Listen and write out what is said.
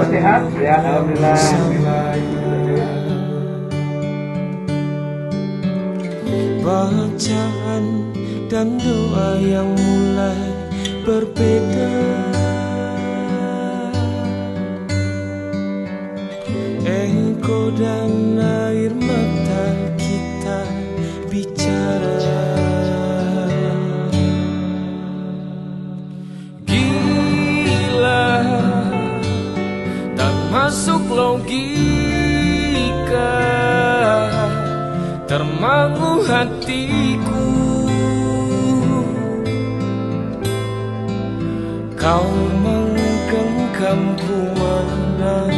sehat ya, alhamdulillah. Bacaan dan doa yang mulai berbeda, engkau dan air mata kita bicara. Gila, tak masuk logika, termangu hatiku. Kau menggenggamku mana